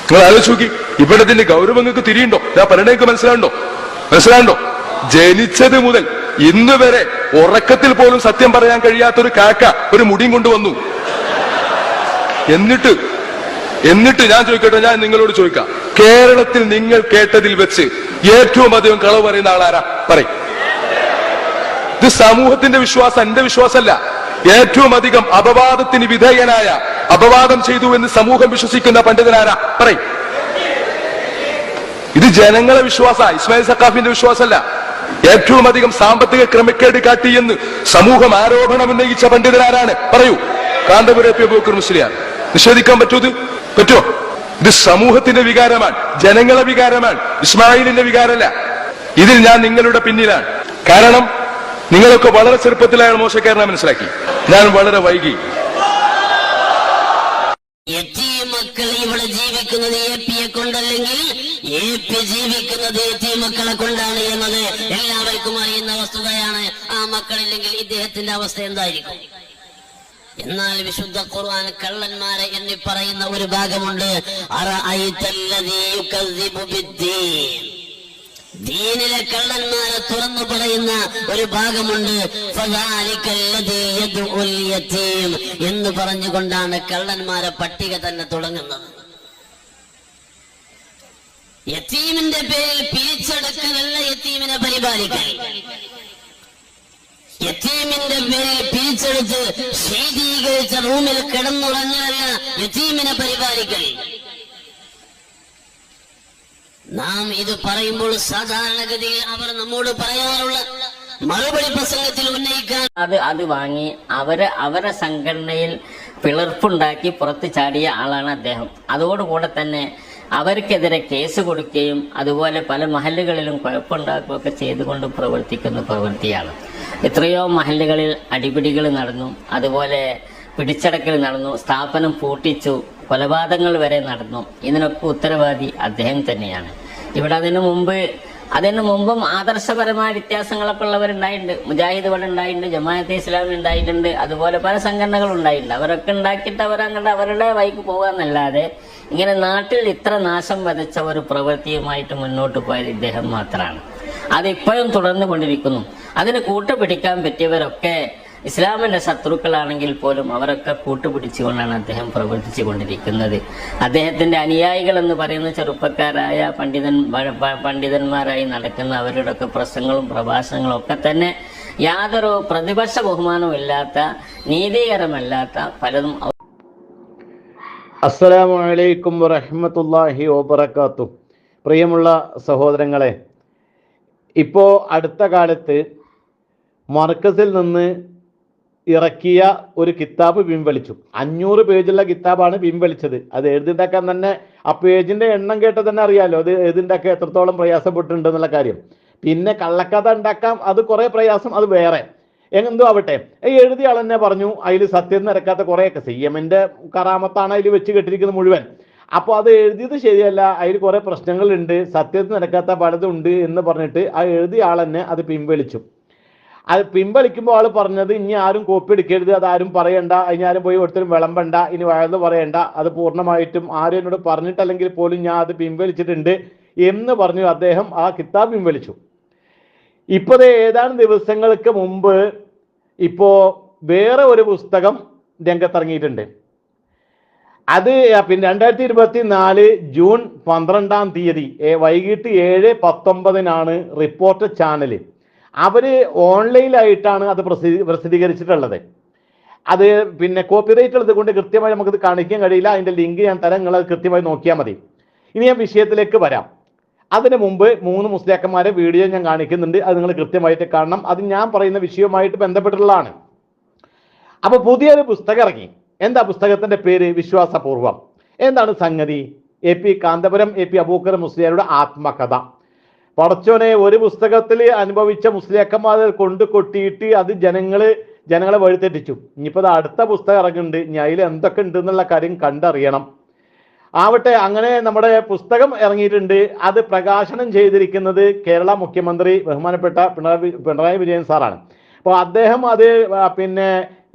നിങ്ങൾ ആലോചിച്ച് നോക്കി, ഇവിടെ ഇതിന്റെ ഗൗരവം നിങ്ങൾക്ക് തിരിയുണ്ടോ? ഞാൻ പറയണേക്ക് മനസ്സിലാണ്ടോ? ജനിച്ചത് മുതൽ ഇന്ന് വരെ ഉറക്കത്തിൽ പോലും സത്യം പറയാൻ കഴിയാത്തൊരു കാക്ക ഒരു മുടിയും കൊണ്ടുവന്നു. എന്നിട്ട് ഞാൻ ചോദിക്കട്ടെ, ഞാൻ നിങ്ങളോട് ചോദിക്കാം, കേരളത്തിൽ നിങ്ങൾ കേട്ടതിൽ വെച്ച് ഏറ്റവും അധികം കളവ് പറയുന്ന ആളാരാ? പറയും. ഇത് സമൂഹത്തിന്റെ വിശ്വാസം, എന്റെ വിശ്വാസമല്ല. ഏറ്റവും അധികം അപവാദത്തിന് വിധേയനായ, അപവാദം ചെയ്തു എന്ന് സമൂഹം വിശ്വസിക്കുന്ന പണ്ഡിതനാരാ? പറയും. ഇത് ജനങ്ങളെ വിശ്വാസ, ഇസ്മായിൽ സഖാഫിന്റെ വിശ്വാസമല്ല. ഏറ്റവും അധികം സാമ്പത്തിക ക്രമക്കേട് കാട്ടിയെന്ന് സമൂഹം ആരോപണം ഉന്നയിച്ച പണ്ഡിതനാരാണ്? പറയൂ. കാന്തപുരം അബൂബക്കർ മുസ്ലിയാർ. നിഷേധിക്കാൻ പറ്റുമോ? ഇത് സമൂഹത്തിന്റെ വികാരമാണ്, ജനങ്ങളെ വികാരമാണ്, ഇസ്മായിലിന്റെ വികാരമല്ല. ഇതിൽ ഞാൻ നിങ്ങളുടെ പിന്നിലാണ്. കാരണം നിങ്ങളൊക്കെ വളരെ ചെറുപ്പത്തിലായ മോശക്കാരനെ മനസ്സിലാക്കി. ഞാൻ വളരെ വൈകി. മക്കൾ ഇവിടെ ജീവിക്കുന്നത് എപിയെ കൊണ്ടല്ലെങ്കിൽ എപി ജീവിക്കുന്നത് എത്തി മക്കളെ കൊണ്ടാണ് എന്നത് എല്ലാവർക്കും അറിയുന്ന വസ്തുതയാണ്. ആ മക്കളില്ലെങ്കിൽ ഇദ്ദേഹത്തിന്റെ അവസ്ഥ എന്തായിരിക്കും? എന്നാൽ വിശുദ്ധ ഖുർആൻ കള്ളന്മാരെ എണ്ണി പറയുന്ന ഒരു ഭാഗമുണ്ട്. ദീനിലെ കള്ളന്മാരെ തുറന്നു പറയുന്ന ഒരു ഭാഗമുണ്ട്. എന്ന് പറഞ്ഞുകൊണ്ടാണ് കള്ളന്മാരെ പട്ടിക തന്നെ തുടങ്ങുന്നത്. യതീമിന്റെ പേരിൽ പിരിച്ചെടുക്കലല്ല യതീമിനെ പരിപാലിക്കൽ. യതീമിന്റെ പേരിൽ പിരിച്ചെടുത്ത് ശീതീകരിച്ച റൂമിൽ കിടന്നുറങ്ങലല്ല യതീമിനെ പരിപാലിക്കൽ. നാം ഇത് പറയുമ്പോൾ സാധാരണഗതിയിൽ അവർ നമ്മോട് പറയാറുള്ള മറുപടി പ്രസംഗത്തിൽ ഉന്നയിക്കാൻ അത് വാങ്ങി അവരെ സംഘടനയിൽ പിളർപ്പുണ്ടാക്കി പുറത്തു ചാടിയ ആളാണ് അദ്ദേഹം. അതോടുകൂടെ തന്നെ അവർക്കെതിരെ കേസ് കൊടുക്കുകയും അതുപോലെ പല മഹല്ലുകളിലും കുഴപ്പമുണ്ടാക്കുകയൊക്കെ ചെയ്തുകൊണ്ട് പ്രവർത്തിക്കുന്ന പ്രവൃത്തിയാണ്. എത്രയോ മഹല്ലുകളിൽ അടിപിടികൾ നടന്നു, അതുപോലെ പിടിച്ചടക്കൽ നടന്നു, സ്ഥാപനം പൂട്ടിച്ചു, കൊലപാതകങ്ങൾ വരെ നടന്നു. ഇതിനൊക്കെ ഉത്തരവാദി അദ്ദേഹം തന്നെയാണ്. ഇവിടെ അതിനു മുമ്പും ആദർശപരമായ വ്യത്യാസങ്ങളൊക്കെ ഉള്ളവരുണ്ടായിട്ടുണ്ട്. മുജാഹിദ് ഇവിടെ ഉണ്ടായിട്ടുണ്ട്, ജമാഅത്തെ ഇസ്ലാമി ഉണ്ടായിട്ടുണ്ട്, അതുപോലെ പല സംഘടനകളും ഉണ്ടായിട്ടുണ്ട്. അവരൊക്കെ ഉണ്ടാക്കിയിട്ട് അവരുടെ വഴിക്ക് പോകാന്നല്ലാതെ ഇങ്ങനെ നാട്ടിൽ ഇത്ര നാശം വധിച്ച ഒരു പ്രവൃത്തിയുമായിട്ട് മുന്നോട്ട് പോയത് ഇദ്ദേഹം മാത്രമാണ്. അതിപ്പോഴും തുടർന്നു കൊണ്ടിരിക്കുന്നു. അതിന് കൂട്ടുപിടിക്കാൻ പറ്റിയവരൊക്കെ ഇസ്ലാമിന്റെ ശത്രുക്കളാണെങ്കിൽ പോലും അവരൊക്കെ കൂട്ടുപിടിച്ചുകൊണ്ടാണ് അദ്ദേഹം പ്രവർത്തിച്ചു കൊണ്ടിരിക്കുന്നത്. അദ്ദേഹത്തിന്റെ അനുയായികൾ എന്ന് പറയുന്ന ചെറുപ്പക്കാരായ പണ്ഡിതന്മാരായി നടക്കുന്ന അവരുടെയൊക്കെ പ്രസംഗങ്ങളും പ്രഭാഷണങ്ങളും ഒക്കെ തന്നെ യാതൊരു പ്രതിപക്ഷ ബഹുമാനവും ഇല്ലാത്ത, നീതികരമല്ലാത്ത പലതും. അസ്സലാമു അലൈക്കും വറഹ്മത്തുള്ളാഹി വബറകാതുഹു. പ്രിയമുള്ള സഹോദരങ്ങളെ, ഇപ്പോൾ അടുത്ത കാലത്ത് മർക്കസിൽ നിന്ന് ഇറക്കിയ ഒരു കിതാബ് പിൻവലിച്ചു. 500 പേജുള്ള കിതാബാണ് പിൻവലിച്ചത്. അത് എഴുതിണ്ടാക്കാൻ തന്നെ ആ പേജിന്റെ എണ്ണം കേട്ടാൽ തന്നെ അറിയാലോ അത് എഴുതിണ്ടാക്കാൻ എത്രത്തോളം പ്രയാസപ്പെട്ടിട്ടുണ്ട് എന്നുള്ള കാര്യം. പിന്നെ കള്ളക്കഥ ഉണ്ടാക്കാം, അത് കുറെ പ്രയാസം, അത് വേറെ. എന്തോ ആവട്ടെ, എഴുതിയ ആൾ തന്നെ പറഞ്ഞു അതിൽ സത്യം നിരക്കാത്ത കുറേയൊക്കെ CM-ന്റെ കറാമത്താണ് അതിൽ വെച്ച് കെട്ടിരിക്കുന്നത് മുഴുവൻ. അപ്പോൾ അത് എഴുതിയത് ശരിയല്ല, അതിൽ കുറെ പ്രശ്നങ്ങളുണ്ട്, സത്യത്തിൽ നിരക്കാത്ത പലതുണ്ട് എന്ന് പറഞ്ഞിട്ട് ആ എഴുതിയ ആൾ തന്നെ അത് പിൻവലിച്ചു. അത് പിൻവലിക്കുമ്പോൾ ആൾ പറഞ്ഞത് ഇനി ആരും കോപ്പി എടുക്കരുത്, അതാരും പറയണ്ട, ഇനി ആരും പോയി ഒരിടത്തും വിളമ്പണ്ട, ഇനി വഴന്ന് പറയണ്ട, അത് പൂർണ്ണമായിട്ടും ആരും എന്നോട് പറഞ്ഞിട്ടല്ലെങ്കിൽ പോലും ഞാൻ അത് പിൻവലിച്ചിട്ടുണ്ട് എന്ന് പറഞ്ഞു അദ്ദേഹം ആ കിതാബ് പിൻവലിച്ചു. ഇപ്പോൾ ഏതാനും ദിവസങ്ങൾക്ക് മുമ്പ് ഇപ്പോൾ വേറെ ഒരു പുസ്തകം രംഗത്തിറങ്ങിയിട്ടുണ്ട്. അത് പിന്നെ 2024 ജൂൺ 12 വൈകിട്ട് 7:19 റിപ്പോർട്ടർ ചാനൽ അവർ ഓൺലൈനിലായിട്ടാണ് അത് പ്രസിദ്ധീകരിച്ചിട്ടുള്ളത്. അത് പിന്നെ കോപ്പിറൈറ്റ് ഉള്ളത് കൊണ്ട് കൃത്യമായി നമുക്കത് കാണിക്കാൻ കഴിയില്ല. അതിൻ്റെ ലിങ്ക് ഞാൻ തരാം, നിങ്ങൾ അത് കൃത്യമായി നോക്കിയാൽ മതി. ഇനി ഞാൻ വിഷയത്തിലേക്ക് വരാം. അതിനു മുമ്പ് 3 മുസ്ലിയാക്കന്മാരെ വീഡിയോ ഞാൻ കാണിക്കുന്നുണ്ട്, അത് നിങ്ങൾ കൃത്യമായിട്ട് കാണണം. അത് ഞാൻ പറയുന്ന വിഷയവുമായിട്ട് ബന്ധപ്പെട്ടുള്ളതാണ്. അപ്പോൾ പുതിയൊരു പുസ്തകം ഇറങ്ങി. എന്താ പുസ്തകത്തിന്റെ പേര്? വിശ്വാസപൂർവം. എന്താണ് സംഗതി? കാന്തപുരം അബൂബക്കർ മുസ്ലിയാരുടെ ആത്മകഥ. പടച്ചോനെ, ഒരു പുസ്തകത്തിൽ അനുഭവിച്ച മുസ്ലിയാക്കന്മാർ കൊണ്ട് കൊട്ടിയിട്ട് അത് ജനങ്ങളെ വഴിതെറ്റിച്ചു. ഇനിയിപ്പോൾ അടുത്ത പുസ്തകം ഇറങ്ങുന്നുണ്ട്, ഇനി അതിൽ എന്തൊക്കെ ഉണ്ട് എന്നുള്ള കാര്യം കണ്ടറിയണം. ആവട്ടെ, അങ്ങനെ നമ്മുടെ പുസ്തകം ഇറങ്ങിയിട്ടുണ്ട്. അത് പ്രകാശനം ചെയ്തിരിക്കുന്നത് കേരള മുഖ്യമന്ത്രി ബഹുമാനപ്പെട്ട പിണറായി വിജയൻ സാറാണ്. അപ്പോൾ അദ്ദേഹം അത് പിന്നെ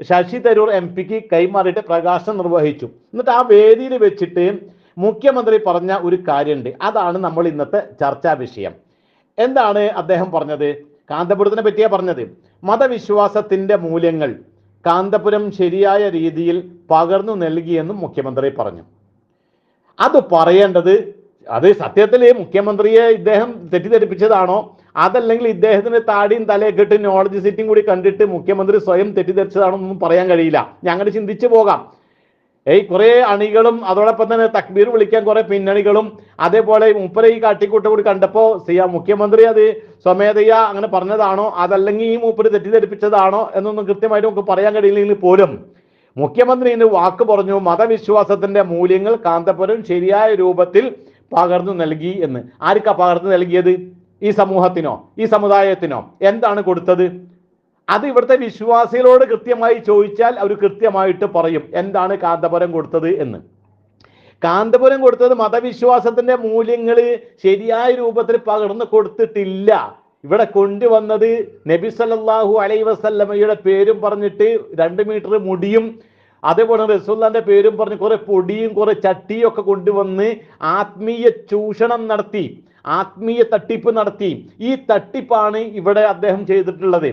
ശശി തരൂർ MP കൈമാറിയിട്ട് പ്രകാശനം നിർവഹിച്ചു. എന്നിട്ട് ആ വേദിയിൽ വെച്ചിട്ട് മുഖ്യമന്ത്രി പറഞ്ഞ ഒരു കാര്യമുണ്ട്, അതാണ് നമ്മൾ ഇന്നത്തെ ചർച്ചാ വിഷയം. എന്താണ് അദ്ദേഹം പറഞ്ഞത്? കാന്തപുരത്തിനെ പറ്റിയാ പറഞ്ഞത്. മതവിശ്വാസത്തിന്റെ മൂല്യങ്ങൾ കാന്തപുരം ശരിയായ രീതിയിൽ പകർന്നു നൽകിയെന്നും മുഖ്യമന്ത്രി പറഞ്ഞു. അത് പറയേണ്ടത്, അത് സത്യത്തിൽ മുഖ്യമന്ത്രിയെ ഇദ്ദേഹം തെറ്റിദ്ധരിപ്പിച്ചതാണോ, അതല്ലെങ്കിൽ ഇദ്ദേഹത്തിന് താടിയും തലയൊക്കെ ഇട്ട് നോളജ് സിറ്റിംഗ് കൂടി കണ്ടിട്ട് മുഖ്യമന്ത്രി സ്വയം തെറ്റിദ്ധരിച്ചതാണോ എന്നൊന്നും പറയാൻ കഴിയില്ല. ഞങ്ങൾ ചിന്തിച്ചു പോകാം. കുറെ അണികളും അതോടൊപ്പം തന്നെ തക്ബീർ വിളിക്കാൻ കുറെ പിന്നണികളും, അതേപോലെ മൂപ്പരെ ഈ കാട്ടിക്കൂട്ടം കൂടി കണ്ടപ്പോൾ മുഖ്യമന്ത്രി അത് സ്വമേധയാ അങ്ങനെ പറഞ്ഞതാണോ, അതല്ലെങ്കിൽ ഈ മൂപ്പര് തെറ്റിദ്ധരിപ്പിച്ചതാണോ എന്നൊന്നും കൃത്യമായിട്ട് നമുക്ക് പറയാൻ കഴിയില്ലെങ്കിൽ പോലും മുഖ്യമന്ത്രി ഇന്ന് വാക്ക് പറഞ്ഞു, മതവിശ്വാസത്തിന്റെ മൂല്യങ്ങൾ കാന്തപുരം ശരിയായ രൂപത്തിൽ പകർന്നു നൽകി എന്ന്. ആർക്കാ പകർന്നു നൽകിയത്? ഈ സമൂഹത്തിനോ ഈ സമുദായത്തിനോ? എന്താണ് കൊടുത്തത്? അത് ഇവിടുത്തെ വിശ്വാസികളോട് കൃത്യമായി ചോദിച്ചാൽ അവർ കൃത്യമായിട്ട് പറയും എന്താണ് കാന്തപുരം കൊടുത്തത് എന്ന്. കാന്തപുരം കൊടുത്തത് മതവിശ്വാസത്തിന്റെ മൂല്യങ്ങൾ ശരിയായ രൂപത്തിൽ പകർന്നു കൊടുത്തിട്ടില്ല. ഇവിടെ കൊണ്ടുവന്നത് നബി സല്ലല്ലാഹു അലൈഹി വസല്ലമയുടെ പേരും പറഞ്ഞിട്ട് 2 മീറ്റർ മുടിയും അതേപോലെ റസൂലുള്ളാഹിന്റെ പേരും പറഞ്ഞ് കുറെ പൊടിയും കുറെ ചട്ടിയും ഒക്കെ കൊണ്ടുവന്ന് ആത്മീയ ചൂഷണം നടത്തി, ആത്മീയ തട്ടിപ്പ് നടത്തി. ഈ തട്ടിപ്പാണ് ഇവിടെ അദ്ദേഹം ചെയ്തിട്ടുള്ളത്.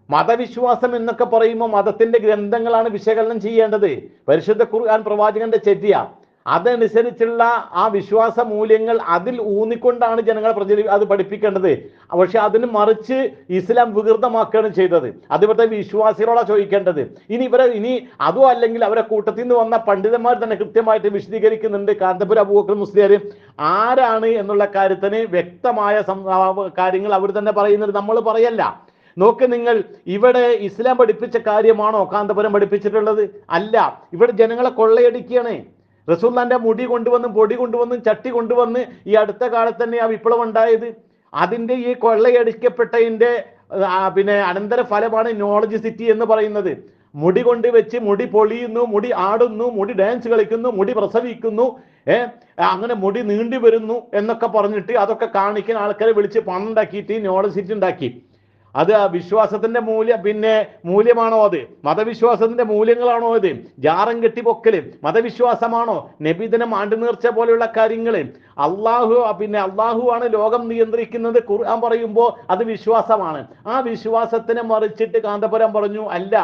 മതവിശ്വാസം എന്നൊക്കെ പറയുമ്പോൾ മതത്തിന്റെ ഗ്രന്ഥങ്ങളാണ് വിശകലനം ചെയ്യേണ്ടത്. പരിശുദ്ധ ഖുർആൻ പ്രവാചകന്റെ ചര്യ, അതനുസരിച്ചുള്ള ആ വിശ്വാസ മൂല്യങ്ങൾ അതിൽ ഊന്നിക്കൊണ്ടാണ് ജനങ്ങളെ അത് പഠിപ്പിക്കേണ്ടത്. പക്ഷെ അതിന് മറിച്ച് ഇസ്ലാം വികൃതമാക്കുകയാണ് ചെയ്തത്. അത് ഇവിടുത്തെ വിശ്വാസികളോടാണ് ചോദിക്കേണ്ടത്. ഇനി അതും അല്ലെങ്കിൽ അവരെ കൂട്ടത്തിൽ നിന്ന് വന്ന പണ്ഡിതന്മാർ തന്നെ കൃത്യമായിട്ട് വിശദീകരിക്കുന്നുണ്ട്. കാന്തപുരം അബൂബക്കർ മുസ്ലിയാർ ആരാണ് എന്നുള്ള കാര്യത്തിന് വ്യക്തമായ കാര്യങ്ങൾ അവർ തന്നെ പറയുന്നത്, നമ്മൾ പറയല്ല. നോക്ക് നിങ്ങൾ, ഇവിടെ ഇസ്ലാം പഠിപ്പിച്ച കാര്യമാണോ കാന്തപുരം പഠിപ്പിച്ചിട്ടുള്ളത്? അല്ല. ഇവിടെ ജനങ്ങളെ കൊള്ളയടിക്കുകയാണ്. റസൂലുള്ളാഹിന്റെ മുടി കൊണ്ടുവന്നും പൊടി കൊണ്ടുവന്നും ചട്ടി കൊണ്ടുവന്ന് ഈ അടുത്ത കാലത്ത് തന്നെ ആ വിപ്ലവം ഉണ്ടായത്. അതിന്റെ ഈ കൊള്ളയടിക്കപ്പെട്ടതിന്റെ അനന്തര ഫലമാണ് നോളജ് സിറ്റി എന്ന് പറയുന്നത്. മുടി കൊണ്ട് വെച്ച് മുടി പൊളിയുന്നു, മുടി ആടുന്നു, മുടി ഡാൻസ് കളിക്കുന്നു, മുടി പ്രസവിക്കുന്നു, അങ്ങനെ മുടി നീണ്ടി വരുന്നു എന്നൊക്കെ പറഞ്ഞിട്ട് അതൊക്കെ കാണിക്കാൻ ആൾക്കാരെ വിളിച്ച് പണം ഉണ്ടാക്കിയിട്ട് നോളജ് സിറ്റി ഉണ്ടാക്കി. അത് വിശ്വാസത്തിന്റെ മൂല്യമാണോ? അത് മതവിശ്വാസത്തിന്റെ മൂല്യങ്ങളാണോ? അത് ജാറം കെട്ടിപ്പൊക്കല് മതവിശ്വാസമാണോ? നബിദിനം ആണ്ടുനേർച്ച പോലെയുള്ള കാര്യങ്ങൾ. അള്ളാഹു ആണ് ലോകം നിയന്ത്രിക്കുന്നത് ഖുർആൻ പറയുമ്പോൾ അത് വിശ്വാസമാണ്. ആ വിശ്വാസത്തിനെ മറിച്ചിട്ട് കാന്തപുരം പറഞ്ഞു അല്ല,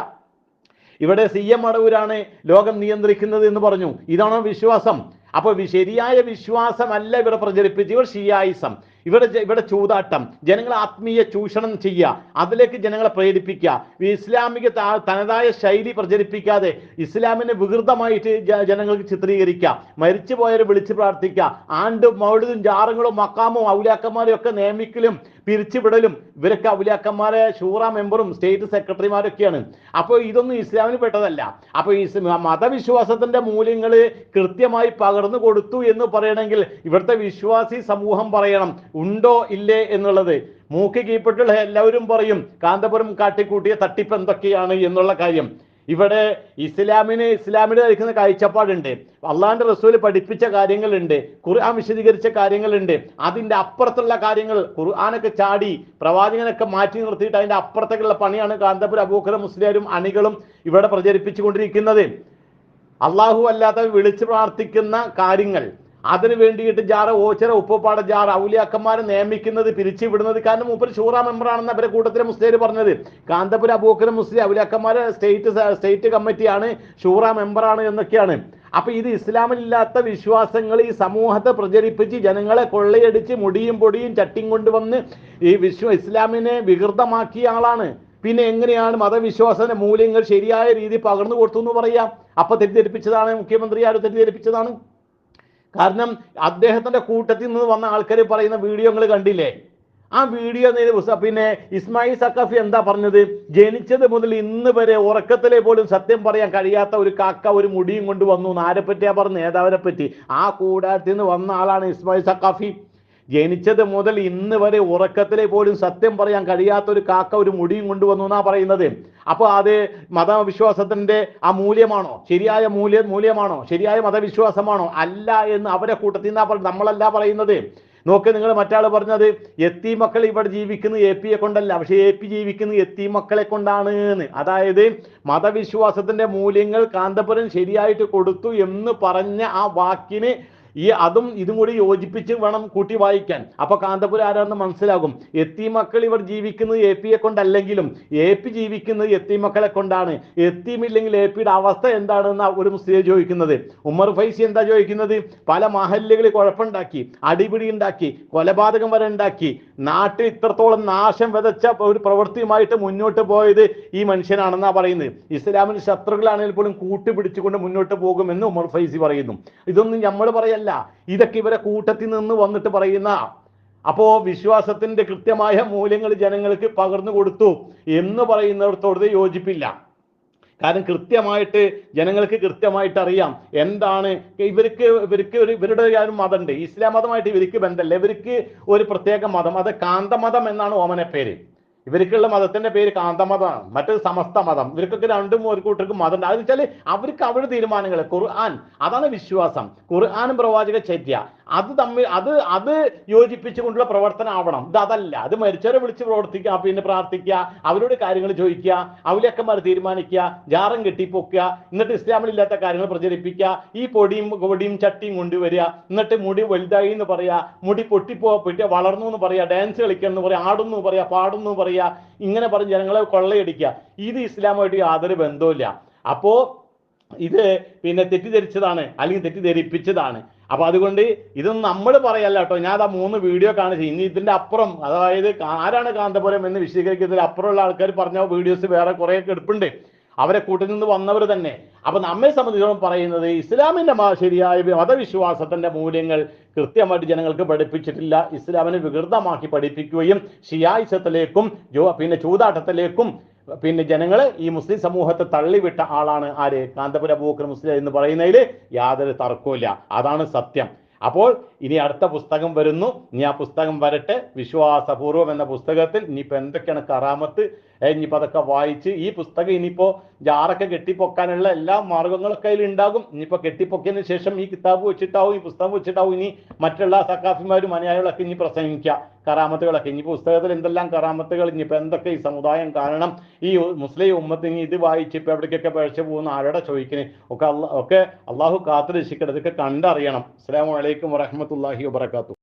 ഇവിടെ CM അടവൂരാണ് ലോകം നിയന്ത്രിക്കുന്നത് എന്ന് പറഞ്ഞു. ഇതാണോ വിശ്വാസം? അപ്പോൾ ശരിയായ വിശ്വാസമല്ല ഇവിടെ പ്രചരിപ്പിച്ച്. ഇവർ ഷിയായിസം, ഇവിടെ ചൂതാട്ടം, ജനങ്ങളെ ആത്മീയ ചൂഷണം ചെയ്യുക, അതിലേക്ക് ജനങ്ങളെ പ്രേരിപ്പിക്കുക, ഇസ്ലാമിക തനതായ ശൈലി പ്രചരിപ്പിക്കാതെ ഇസ്ലാമിനെ വികൃതമായിട്ട് ജനങ്ങൾക്ക് ചിത്രീകരിക്കുക, മരിച്ചുപോയവരെ വിളിച്ച് പ്രാർത്ഥിക്കുക, മൗലിദും ജാറങ്ങളും മക്കാമും ഔലിയാക്കന്മാരും ഒക്കെ നിയമിക്കലും പിരിച്ചുവിടലും. ഇവരൊക്കെ ഔലിയാക്കന്മാരെ ഷൂറ മെമ്പറും സ്റ്റേറ്റ് സെക്രട്ടറിമാരൊക്കെയാണ്. അപ്പോൾ ഇതൊന്നും ഇസ്ലാമിന് പെട്ടതല്ല. അപ്പോൾ മതവിശ്വാസത്തിന്റെ മൂല്യങ്ങൾ കൃത്യമായി പകർന്നു കൊടുത്തു എന്ന് പറയണമെങ്കിൽ ഇവിടുത്തെ വിശ്വാസി സമൂഹം പറയണം ഉണ്ടോ ഇല്ലേ എന്നുള്ളത്. മൂക്ക് കീഴ്പ്പെട്ടുള്ള എല്ലാവരും പറയും കാന്തപുരം കാട്ടിക്കൂട്ടിയ തട്ടിപ്പ് എന്തൊക്കെയാണ് എന്നുള്ള കാര്യം. ഇവിടെ ഇസ്ലാമിന് ധരിക്കുന്ന കാഴ്ചപ്പാടുണ്ട്, അള്ളാഹിന്റെ റസൂല് പഠിപ്പിച്ച കാര്യങ്ങളുണ്ട്, ഖുർആൻ വിശദീകരിച്ച കാര്യങ്ങളുണ്ട്. അതിന്റെ അപ്പുറത്തുള്ള കാര്യങ്ങൾ ഖുർആനൊക്കെ ചാടി പ്രവാചകനൊക്കെ മാറ്റി നിർത്തിയിട്ട് അതിന്റെ അപ്പുറത്തേക്കുള്ള പണിയാണ് കാന്തപുരം അബൂബക്കർ മുസ്ലിയാരും അണികളും ഇവിടെ പ്രചരിപ്പിച്ചു കൊണ്ടിരിക്കുന്നത്. അള്ളാഹു അല്ലാത്ത വിളിച്ചു പ്രാർത്ഥിക്കുന്ന കാര്യങ്ങൾ, അതിന് വേണ്ടിയിട്ട് ഓച്ചറ ഉപ്പുപാട ഔലിയാക്കന്മാരെ നിയമിക്കുന്നത് പിരിച്ചുവിടുന്നത്. കാരണം മൂപ്പര് ഷൂറ മെമ്പറാണെന്ന് അവരെ കൂട്ടത്തിലെ മുസ്ലിം പറഞ്ഞത്. കാന്തപുരം അബൂബക്കർ മുസ്ലിം ഔലിയാക്കന്മാരെ സ്റ്റേറ്റ് കമ്മിറ്റിയാണ്, ഷൂറ മെമ്പറാണ് എന്നൊക്കെയാണ്. അപ്പൊ ഇത് ഇസ്ലാമിലില്ലാത്ത വിശ്വാസങ്ങൾ ഈ സമൂഹത്തെ പ്രചരിപ്പിച്ച് ജനങ്ങളെ കൊള്ളയടിച്ച് മുടിയും പൊടിയും ചട്ടിയും കൊണ്ടുവന്ന് ഈ ഇസ്ലാമിനെ വികൃതമാക്കിയ ആളാണ്. പിന്നെ എങ്ങനെയാണ് മതവിശ്വാസ മൂല്യങ്ങൾ ശരിയായ രീതി പകർന്നു കൊടുത്തു എന്ന് പറയാം? അപ്പൊ തെറ്റിദ്ധരിപ്പിച്ചതാണ് മുഖ്യമന്ത്രി, ആരും തെറ്റിദ്ധരിപ്പിച്ചതാണ്. കാരണം അദ്ദേഹത്തിന്റെ കൂട്ടത്തിൽ നിന്ന് വന്ന ആൾക്കാർ പറയുന്ന വീഡിയോകൾ കണ്ടില്ലേ? ആ വീഡിയോ ഇസ്മായിൽ സഖാഫി എന്താ പറഞ്ഞത്? ജനിച്ചത് മുതൽ ഇന്ന് വരെ ഉറക്കത്തിലെ പോലും സത്യം പറയാൻ കഴിയാത്ത ഒരു കാക്ക ഒരു മുടിയും കൊണ്ട് വന്നു. ആരെ പറ്റിയാ പറഞ്ഞ? നേതാവിനെ പറ്റി. ആ കൂടാരത്തിൽ നിന്ന് വന്ന ആളാണ് ഇസ്മായിൽ സഖാഫി. ജനിച്ചത് മുതൽ ഇന്ന് വരെ ഉറക്കത്തിലെ പോലും സത്യം പറയാൻ കഴിയാത്ത ഒരു കാക്ക ഒരു മുടിയും കൊണ്ടുവന്നു എന്നാ പറയുന്നത്. അപ്പൊ അത് മതവിശ്വാസത്തിന്റെ ആ മൂല്യമാണോ? ശരിയായ മൂല്യമാണോ? ശരിയായ മതവിശ്വാസമാണോ? അല്ല എന്ന് അവരെ കൂട്ടത്തിൽ നിന്നാ നമ്മളല്ല പറയുന്നത്. നോക്ക്, നിങ്ങൾ മറ്റാൾ പറഞ്ഞത് എത്തി മക്കൾ ഇവിടെ ജീവിക്കുന്നത് AP കൊണ്ടല്ല, പക്ഷെ AP ജീവിക്കുന്നത് എത്തി മക്കളെ കൊണ്ടാണ് എന്ന്. അതായത് മതവിശ്വാസത്തിന്റെ മൂല്യങ്ങൾ കാന്തപുരം ശരിയായിട്ട് കൊടുത്തു എന്ന് പറഞ്ഞ ആ വാക്കിന് അതും ഇതും കൂടി യോജിപ്പിച്ച് വേണം കൂട്ടി വായിക്കാൻ. അപ്പൊ കാന്തപുരം ആരാണെന്ന് മനസ്സിലാകും. യത്തീം മക്കൾ ഇവർ ജീവിക്കുന്നത് AP കൊണ്ടല്ലെങ്കിലും AP ജീവിക്കുന്നത് യത്തീം മക്കളെ കൊണ്ടാണ്. യത്തീമില്ലെങ്കിൽ APയുടെ അവസ്ഥ എന്താണെന്ന് ഒരു മുസ്ലിം ചോദിക്കുന്നത്. ഉമർ ഫൈസി എന്താ ചോദിക്കുന്നത്? പല മഹല്ലുകളിൽ കുഴപ്പമുണ്ടാക്കി, അടിപിടി ഉണ്ടാക്കി, കൊലപാതകം വരെ ഉണ്ടാക്കി, നാട്ടിൽ ഇത്രത്തോളം നാശം വിതച്ച ഒരു പ്രവൃത്തിയുമായിട്ട് മുന്നോട്ട് പോയത് ഈ മനുഷ്യനാണെന്നാ പറയുന്നത്. ഇസ്ലാമിന് ശത്രുക്കളാണെങ്കിൽ പോലും കൂട്ടുപിടിച്ചുകൊണ്ട് മുന്നോട്ട് പോകുമെന്ന് ഉമർ ഫൈസി പറയുന്നു. ഇതൊന്നും നമ്മൾ പറയല്ല, ഇതൊക്കെ ഇവരെ കൂട്ടത്തിൽ നിന്ന് വന്നിട്ട് പറയുന്ന. അപ്പോ വിശ്വാസത്തിന്റെ കൃത്യമായ മൂല്യങ്ങൾ ജനങ്ങൾക്ക് പകർന്നു കൊടുത്തു എന്ന് പറയുന്നിടത്തോട് യോജിപ്പില്ല. കാരണം കൃത്യമായിട്ട് ജനങ്ങൾക്ക് കൃത്യമായിട്ട് അറിയാം എന്താണ് ഇവരുടെ ഒരു മതമുണ്ട്. ഇസ്ലാം മതമായിട്ട് ഇവർക്ക് ബന്ധമല്ല. ഇവർക്ക് ഒരു പ്രത്യേക മതം, അത് കാന്തമതം എന്നാണ് ഓമന പേര്. ഇവർക്കുള്ള മതത്തിന്റെ പേര് കാന്തമതമാണ്, മറ്റൊരു സമസ്ത മതം. ഇവർക്കൊക്കെ രണ്ടും ഒരു കൂട്ടർക്ക് മതം. അതെന്ന് വെച്ചാൽ അവർക്ക് അവരുടെ തീരുമാനങ്ങൾ, ഖുർആൻ അതാണ് വിശ്വാസം. ഖുർആനും പ്രവാചക ചര്യ അത് തമ്മിൽ അത് യോജിപ്പിച്ചുകൊണ്ടുള്ള പ്രവർത്തനം ആവണം. അതല്ല, അത് മരിച്ചവരെ വിളിച്ച് പ്രവർത്തിക്കുക, പിന്നെ പ്രാർത്ഥിക്കുക, അവരോട് കാര്യങ്ങൾ ചോദിക്കുക, അവലക്കന്മാർ തീരുമാനിക്കുക, ജാറം കെട്ടിപ്പൊക്കുക, എന്നിട്ട് ഇസ്ലാമിലില്ലാത്ത കാര്യങ്ങൾ പ്രചരിപ്പിക്കുക, ഈ പൊടിയും ചട്ടിയും കൊണ്ടുവരിക, എന്നിട്ട് മുടി വലുതായി എന്ന് പറയാ, മുടി പൊട്ടിയ വളർന്നു എന്ന് പറയാ, ഡാൻസ് കളിക്കണം എന്ന് പറയാ, ആടുന്നു പറയാ, പാടുന്നു പറയാ, ഇങ്ങനെ പറഞ്ഞ് ജനങ്ങളെ കൊള്ളയടിക്കുക. ഇത് ഇസ്ലാമായിട്ട് യാതൊരു ബന്ധവുമില്ല. അപ്പോ ഇത് പിന്നെ തെറ്റിദ്ധരിച്ചതാണ്, അല്ലെങ്കിൽ തെറ്റിദ്ധരിപ്പിച്ചതാണ്. അപ്പൊ അതുകൊണ്ട് ഇതൊന്നും നമ്മൾ പറയല്ല കേട്ടോ. ഞാൻ ആ 3 വീഡിയോ കാണിച്ചു. ഇനി ഇതിന്റെ അപ്പുറം, അതായത് ആരാണ് കാന്തപുരം എന്ന് വിശദീകരിക്കുന്നതിൽ അപ്പുറമുള്ള ആൾക്കാർ പറഞ്ഞ വീഡിയോസ് വേറെ കുറേയൊക്കെ എടുപ്പുണ്ട്, അവരെ കൂട്ടിൽ നിന്ന് വന്നവർ തന്നെ. അപ്പൊ നമ്മെ സംബന്ധിച്ചിടത്തോളം പറയുന്നത് ഇസ്ലാമിന്റെ ശരിയായ മതവിശ്വാസത്തിന്റെ മൂല്യങ്ങൾ കൃത്യമായിട്ട് ജനങ്ങൾക്ക് പഠിപ്പിച്ചിട്ടില്ല. ഇസ്ലാമിനെ വികൃതമാക്കി പഠിപ്പിക്കുകയും ഷിയായിസത്തിലേക്കും പിന്നെ ചൂതാട്ടത്തിലേക്കും പിന്നെ ജനങ്ങളെ ഈ മുസ്ലിം സമൂഹത്തെ തള്ളിവിട്ട ആളാണ് ആര്? കാന്തപുരം അബൂബക്കർ മുസ്ലിയാർ എന്ന് പറയുന്നതിൽ യാതൊരു തർക്കവുമില്ല. അതാണ് സത്യം. അപ്പോൾ ഇനി അടുത്ത പുസ്തകം വരുന്നു. ഇനി ആ പുസ്തകം വരട്ടെ. വിശ്വാസപൂർവം എന്ന പുസ്തകത്തിൽ ഇനിയിപ്പോൾ എന്തൊക്കെയാണ് കറാമത്ത്, ഇനിയിപ്പോൾ അതൊക്കെ വായിച്ച് ഈ പുസ്തകം ഇനിയിപ്പോൾ ജാറൊക്കെ കെട്ടിപ്പൊക്കാനുള്ള എല്ലാ മാർഗങ്ങളൊക്കെ അതിൽ ഉണ്ടാകും. ഇനിയിപ്പോൾ കെട്ടിപ്പൊക്കിയതിന് ശേഷം ഈ കിതാബ് വെച്ചിട്ടാവും, ഈ പുസ്തകം വെച്ചിട്ടാവും ഇനി മറ്റുള്ള സക്കാഫിമാരും അനുയായികളൊക്കെ ഇനി പ്രസംഗിക്കുക കറാമത്തുകളൊക്കെ. ഇനി പുസ്തകത്തിൽ എന്തെല്ലാം കറാമത്തുകൾ, ഇനിയിപ്പോൾ എന്തൊക്കെ ഈ സമുദായം കാരണം ഈ മുസ്ലിം ഉമ്മത്ത് ഇനി ഇത് വായിച്ച് ഇപ്പോൾ എവിടേക്കൊക്കെ പഴച്ചു പോകുന്ന ആരോടെ ചോദിക്കുന്നത് ഒക്കെ അള്ളാഹു കാത്തു രക്ഷിക്കണം. ഇതൊക്കെ കണ്ടറിയണം. അസ്സലാമു അലൈക്കും വറഹ്മത്തുള്ളാഹി വബറകാതുഹു.